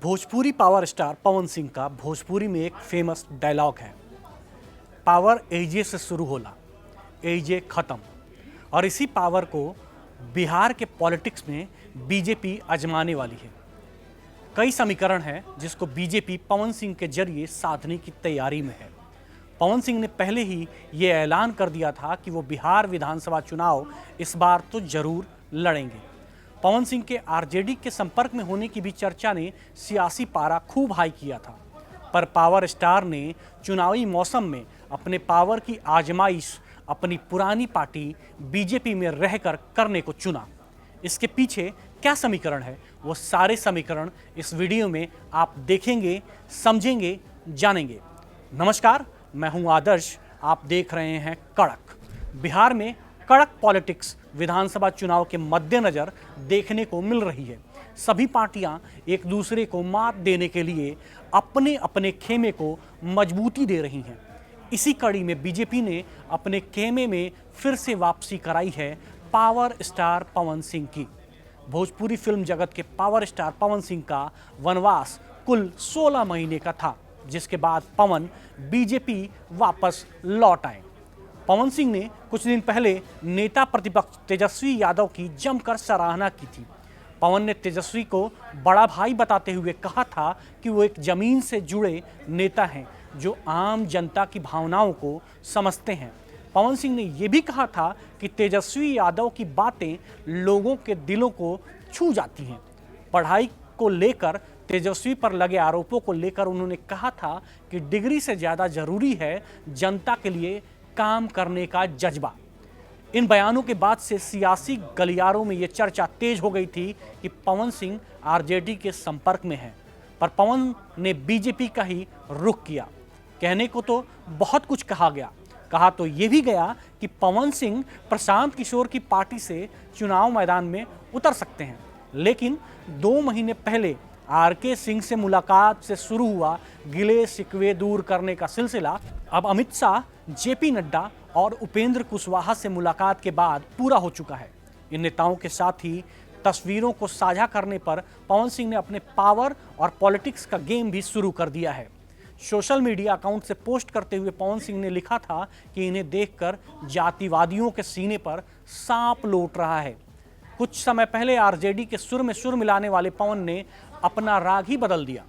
Bhojpuri power star Pawan Singh का भोजपुरी में एक फेमस डायलॉग है, पावर एजे से शुरू होला, एजे खत्म। और इसी पावर को बिहार के पॉलिटिक्स में बीजेपी आजमाने वाली है। कई समीकरण हैं जिसको बीजेपी पवन सिंह के जरिए साधने की तैयारी में है। पवन सिंह ने पहले ही ये ऐलान कर दिया था कि वो बिहार विधानसभा चुनाव इस बार तो जरूर लड़ेंगे। पवन सिंह के आरजेडी के संपर्क में होने की भी चर्चा ने सियासी पारा खूब हाई किया था, पर पावर स्टार ने चुनावी मौसम में अपने पावर की आजमाइश अपनी पुरानी पार्टी बीजेपी में रहकर करने को चुना। इसके पीछे क्या समीकरण है, वो सारे समीकरण इस वीडियो में आप देखेंगे, समझेंगे, जानेंगे। नमस्कार, मैं हूं आदर्श, आप देख रहे हैं कड़क। बिहार में कड़क पॉलिटिक्स विधानसभा चुनाव के मद्देनजर देखने को मिल रही है। सभी पार्टियां एक दूसरे को मात देने के लिए अपने अपने खेमे को मजबूती दे रही हैं। इसी कड़ी में बीजेपी ने अपने खेमे में फिर से वापसी कराई है पावर स्टार पवन सिंह की। भोजपुरी फिल्म जगत के पावर स्टार पवन सिंह का वनवास कुल 16 महीने का था, जिसके बाद पवन बीजेपी वापस लौट आए। पवन सिंह ने कुछ दिन पहले नेता प्रतिपक्ष तेजस्वी यादव की जमकर सराहना की थी। पवन ने तेजस्वी को बड़ा भाई बताते हुए कहा था कि वो एक जमीन से जुड़े नेता हैं जो आम जनता की भावनाओं को समझते हैं। पवन सिंह ने यह भी कहा था कि तेजस्वी यादव की बातें लोगों के दिलों को छू जाती हैं। पढ़ाई को लेकर तेजस्वी पर लगे आरोपों को लेकर उन्होंने कहा था कि डिग्री से ज़्यादा जरूरी है जनता के लिए काम करने का जज्बा। इन बयानों के बाद से सियासी गलियारों में यह चर्चा तेज हो गई थी कि पवन सिंह आरजेडी के संपर्क में हैं, पर पवन ने बीजेपी का ही रुख किया। कहने को तो बहुत कुछ कहा गया, कहा तो यह भी गया कि पवन सिंह प्रशांत किशोर की पार्टी से चुनाव मैदान में उतर सकते हैं। लेकिन 2 महीने पहले आरके सिंह से मुलाकात से शुरू हुआ गिले शिकवे दूर करने का सिलसिला अब अमित शाह, जेपी नड्डा और उपेंद्र कुशवाहा से मुलाकात के बाद पूरा हो चुका है। इन नेताओं के साथ ही तस्वीरों को साझा करने पर पवन सिंह ने अपने पावर और पॉलिटिक्स का गेम भी शुरू कर दिया है। सोशल मीडिया अकाउंट से पोस्ट करते हुए पवन सिंह ने लिखा था कि इन्हें देखकर जातिवादियों के सीने पर सांप लौट रहा है। कुछ समय पहले आरजेडी के सुर में सुर मिलाने वाले पवन ने अपना राग ही बदल दिया।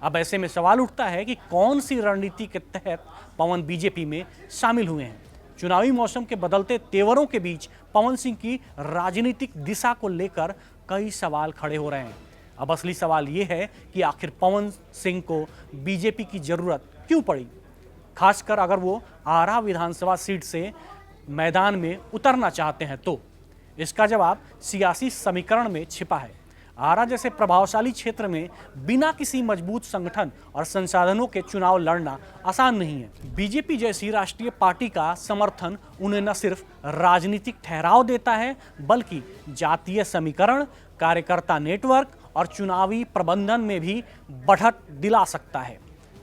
अब ऐसे में सवाल उठता है कि कौन सी रणनीति के तहत पवन बीजेपी में शामिल हुए हैं। चुनावी मौसम के बदलते तेवरों के बीच पवन सिंह की राजनीतिक दिशा को लेकर कई सवाल खड़े हो रहे हैं। अब असली सवाल ये है कि आखिर पवन सिंह को बीजेपी की जरूरत क्यों पड़ी, खासकर अगर वो आरा विधानसभा सीट से मैदान में उतरना चाहते हैं तो। इसका जवाब सियासी समीकरण में छिपा है। आरा जैसे प्रभावशाली क्षेत्र में बिना किसी मजबूत संगठन और संसाधनों के चुनाव लड़ना आसान नहीं है। बीजेपी जैसी राष्ट्रीय पार्टी का समर्थन उन्हें न सिर्फ राजनीतिक ठहराव देता है, बल्कि जातीय समीकरण, कार्यकर्ता नेटवर्क और चुनावी प्रबंधन में भी बढ़त दिला सकता है।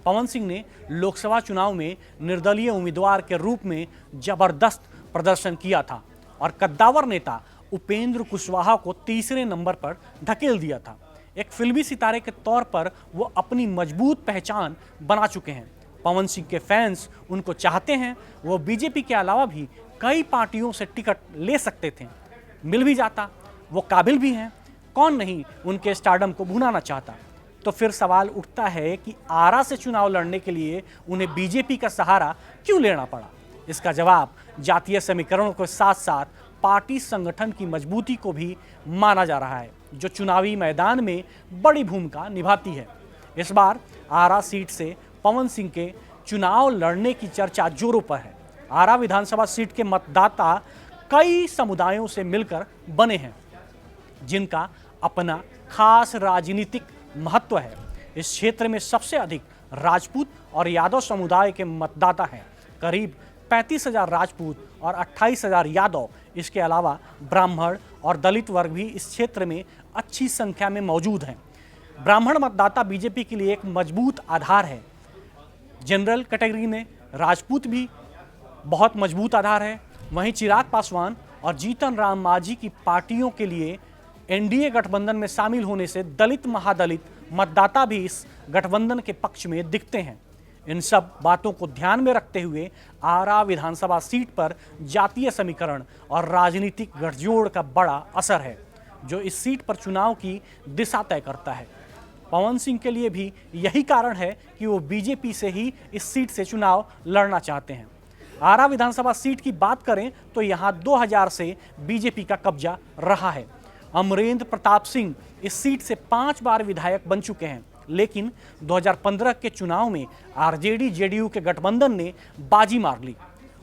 पवन सिंह ने लोकसभा चुनाव में निर्दलीय उम्मीदवार के रूप में जबरदस्त प्रदर्शन किया था और कद्दावर नेता उपेंद्र कुशवाहा को तीसरे नंबर पर ढकेल दिया था। एक फिल्मी सितारे के तौर पर वो अपनी मजबूत पहचान बना चुके हैं। पवन सिंह के फैंस उनको चाहते हैं। वो बीजेपी के अलावा भी कई पार्टियों से टिकट ले सकते थे, मिल भी जाता। वो काबिल भी हैं, कौन नहीं उनके स्टारडम को भुनाना चाहता। तो फिर सवाल उठता है कि आरा से चुनाव लड़ने के लिए उन्हें बीजेपी का सहारा क्यों लेना पड़ा। इसका जवाब जातीय समीकरणों के साथ साथ पार्टी संगठन की मजबूती को भी माना जा रहा है, जो चुनावी मैदान में बड़ी भूमिका निभाती है। इस बार आरा सीट से पवन सिंह के चुनाव लड़ने की चर्चा जोरों पर है। आरा विधानसभा सीट के मतदाता कई समुदायों से मिलकर बने हैं, जिनका अपना खास राजनीतिक महत्व है। इस क्षेत्र में सबसे अधिक राजपूत और यादव समुदाय के मतदाता हैं। करीब 35,000 राजपूत और 28,000 यादव। इसके अलावा ब्राह्मण और दलित वर्ग भी इस क्षेत्र में अच्छी संख्या में मौजूद हैं। ब्राह्मण मतदाता बीजेपी के लिए एक मजबूत आधार है। जनरल कैटेगरी में राजपूत भी बहुत मजबूत आधार है। वहीं चिराग पासवान और जीतन राम मांझी की पार्टियों के लिए एनडीए गठबंधन में शामिल होने से दलित महादलित मतदाता भी इस गठबंधन के पक्ष में दिखते हैं। इन सब बातों को ध्यान में रखते हुए आरा विधानसभा सीट पर जातीय समीकरण और राजनीतिक गठजोड़ का बड़ा असर है, जो इस सीट पर चुनाव की दिशा तय करता है। पवन सिंह के लिए भी यही कारण है कि वो बीजेपी से ही इस सीट से चुनाव लड़ना चाहते हैं। आरा विधानसभा सीट की बात करें तो यहां 2000 से बीजेपी का कब्जा रहा है। अमरेंद्र प्रताप सिंह इस सीट से 5 बार विधायक बन चुके हैं, लेकिन 2015 के चुनाव में आरजेडी जेडीयू के गठबंधन ने बाजी मार ली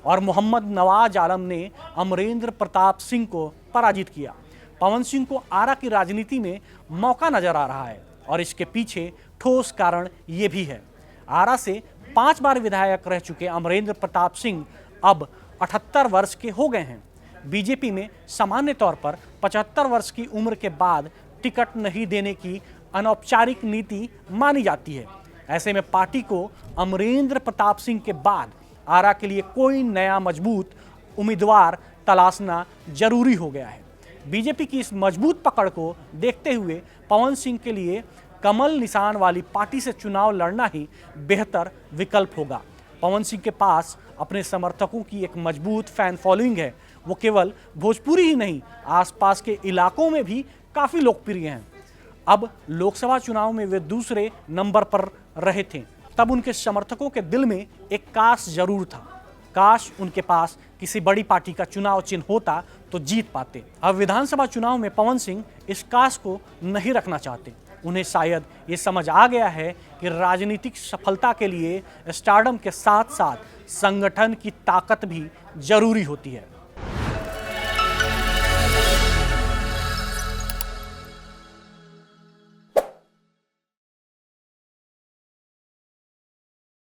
और मोहम्मद नवाज आलम ने अमरेंद्र प्रताप सिंह को पराजित किया। पवन सिंह को आरा की राजनीति में मौका नजर आ रहा है और इसके पीछे ठोस कारण ये भी है। आरा से 5 बार विधायक रह चुके अमरेंद्र प्रताप सिंह अब 78 वर्ष के हो गए हैं। बीजेपी में सामान्य तौर पर 75 वर्ष की उम्र के बाद टिकट नहीं देने की अनौपचारिक नीति मानी जाती है। ऐसे में पार्टी को अमरेंद्र प्रताप सिंह के बाद आरा के लिए कोई नया मजबूत उम्मीदवार तलाशना जरूरी हो गया है। बीजेपी की इस मजबूत पकड़ को देखते हुए पवन सिंह के लिए कमल निशान वाली पार्टी से चुनाव लड़ना ही बेहतर विकल्प होगा। पवन सिंह के पास अपने समर्थकों की एक मजबूत फैन फॉलोइंग है। वो केवल भोजपुरी ही नहीं, आसपास के इलाकों में भी काफ़ी लोकप्रिय हैं। अब लोकसभा चुनाव में वे दूसरे नंबर पर रहे थे, तब उनके समर्थकों के दिल में एक काश जरूर था। काश उनके पास किसी बड़ी पार्टी का चुनाव चिन्ह होता तो जीत पाते। अब विधानसभा चुनाव में पवन सिंह इस काश को नहीं रखना चाहते। उन्हें शायद ये समझ आ गया है कि राजनीतिक सफलता के लिए स्टारडम के साथ साथ संगठन की ताकत भी जरूरी होती है।